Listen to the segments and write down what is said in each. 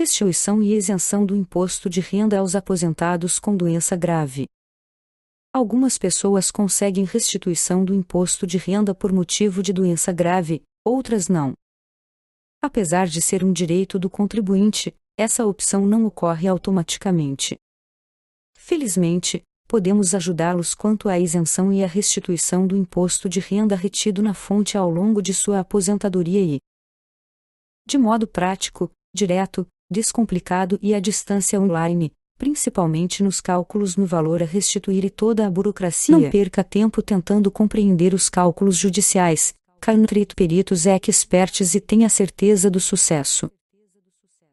Restituição e isenção do imposto de renda aos aposentados com doença grave. Algumas pessoas conseguem restituição do imposto de renda por motivo de doença grave, outras não. Apesar de ser um direito do contribuinte, essa opção não ocorre automaticamente. Felizmente, podemos ajudá-los quanto à isenção e à restituição do imposto de renda retido na fonte ao longo de sua aposentadoria e, de modo prático, direto, descomplicado e à distância online, principalmente nos cálculos no valor a restituir e toda a burocracia. Não perca tempo tentando compreender os cálculos judiciais, consulte peritos experts e tenha certeza do sucesso.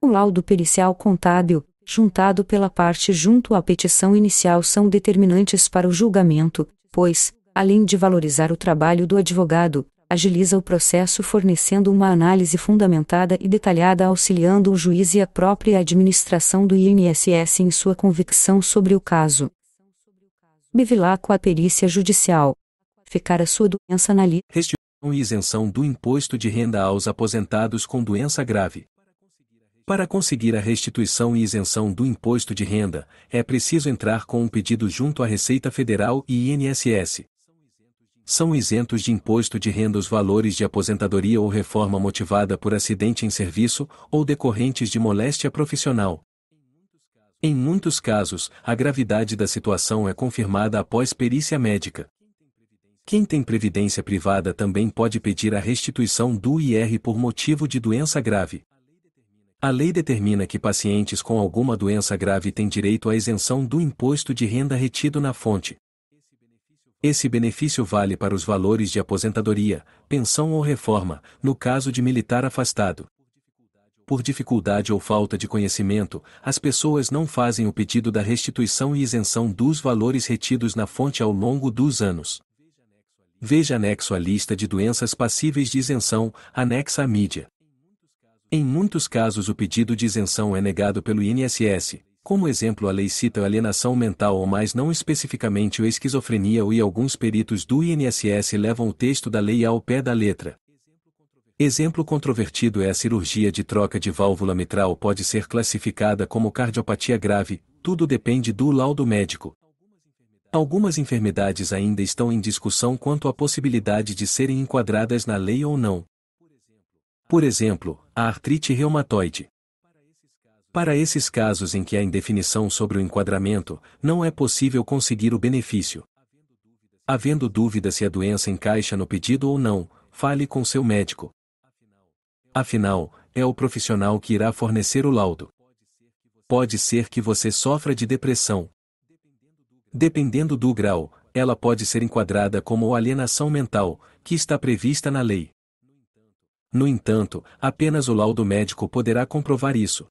O laudo pericial contábil, juntado pela parte junto à petição inicial, são determinantes para o julgamento, pois, além de valorizar o trabalho do advogado, agiliza o processo fornecendo uma análise fundamentada e detalhada, auxiliando o juiz e a própria administração do INSS em sua convicção sobre o caso. Bevilacqua a perícia judicial. Ficar a sua doença na lista. Restituição e isenção do imposto de renda aos aposentados com doença grave. Para conseguir a restituição e isenção do imposto de renda, é preciso entrar com um pedido junto à Receita Federal e INSS. São isentos de imposto de renda os valores de aposentadoria ou reforma motivada por acidente em serviço ou decorrentes de moléstia profissional. Em muitos casos, a gravidade da situação é confirmada após perícia médica. Quem tem previdência privada também pode pedir a restituição do IR por motivo de doença grave. A lei determina que pacientes com alguma doença grave têm direito à isenção do imposto de renda retido na fonte. Esse benefício vale para os valores de aposentadoria, pensão ou reforma, no caso de militar afastado. Por dificuldade ou falta de conhecimento, as pessoas não fazem o pedido da restituição e isenção dos valores retidos na fonte ao longo dos anos. Veja anexo à lista de doenças passíveis de isenção, anexa à mídia. Em muitos casos o pedido de isenção é negado pelo INSS. Como exemplo, a lei cita a alienação mental ou mais não especificamente a esquizofrenia, e alguns peritos do INSS levam o texto da lei ao pé da letra. Exemplo controvertido é a cirurgia de troca de válvula mitral, pode ser classificada como cardiopatia grave, tudo depende do laudo médico. Algumas enfermidades ainda estão em discussão quanto à possibilidade de serem enquadradas na lei ou não. Por exemplo, a artrite reumatoide. Para esses casos em que há indefinição sobre o enquadramento, não é possível conseguir o benefício. Havendo dúvida se a doença encaixa no pedido ou não, fale com seu médico. Afinal, é o profissional que irá fornecer o laudo. Pode ser que você sofra de depressão. Dependendo do grau, ela pode ser enquadrada como alienação mental, que está prevista na lei. No entanto, apenas o laudo médico poderá comprovar isso.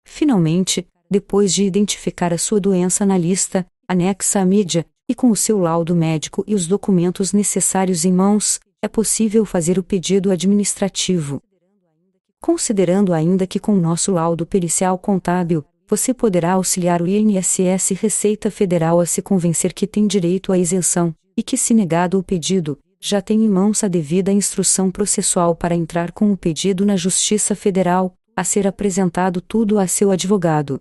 Finalmente, depois de identificar a sua doença na lista, anexa à mídia, e com o seu laudo médico e os documentos necessários em mãos, é possível fazer o pedido administrativo. Considerando ainda que com nosso laudo pericial contábil, você poderá auxiliar o INSS e Receita Federal a se convencer que tem direito à isenção, e que, se negado o pedido, já tem em mãos a devida instrução processual para entrar com o pedido na Justiça Federal, a ser apresentado tudo a seu advogado.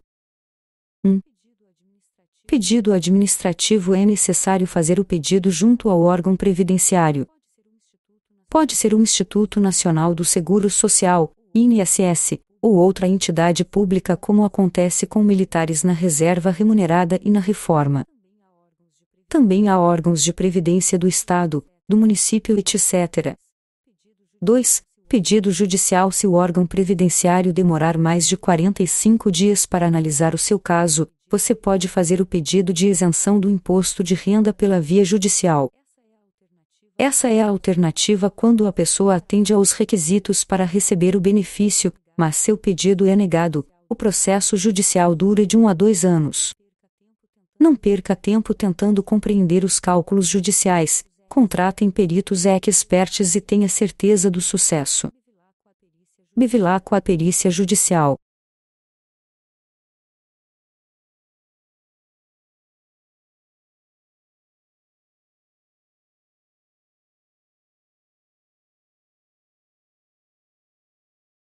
1. Pedido administrativo. É necessário fazer o pedido junto ao órgão previdenciário. Pode ser o Instituto Nacional do Seguro Social, INSS, ou outra entidade pública, como acontece com militares na reserva remunerada e na reforma. Também há órgãos de previdência do Estado, do município, etc. 2. Pedido judicial. Se o órgão previdenciário demorar mais de 45 dias para analisar o seu caso, você pode fazer o pedido de isenção do imposto de renda pela via judicial. Essa é a alternativa quando a pessoa atende aos requisitos para receber o benefício, mas seu pedido é negado. O processo judicial dura de 1 a 2 anos. Não perca tempo tentando compreender os cálculos judiciais. Contratem peritos experts e tenha certeza do sucesso. Bevilacqua a perícia judicial.